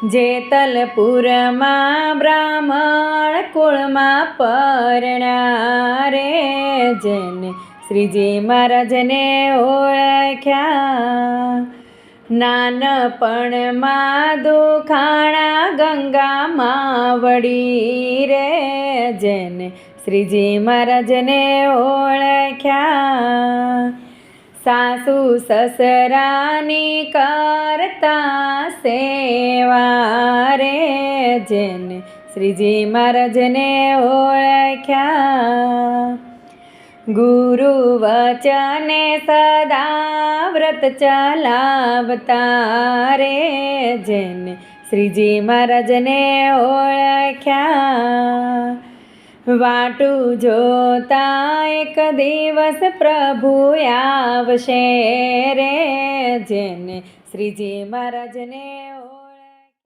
જેતલપુરમાં બ્રાહ્મણ કુળમાં પરણ્યા રે, જેને શ્રીજી મહારાજને ઓળખ્યા. નાનપણમાં દુખાણા ગંગામાં વળી રે, જેને શ્રીજી મહારાજને ઓળખ્યા. સાસુ સસરાની કરતા સેવા રે, જેને શ્રીજી મહારાજને ઓળખ્યા. ગુરુ વચને સદા વ્રત ચલાવતા રે, જેને શ્રીજી મહારાજને ઓળખ્યા. વાટું જોતા એક દિવસ પ્રભુ આવશે રે, જેને શ્રીજી મહારાજને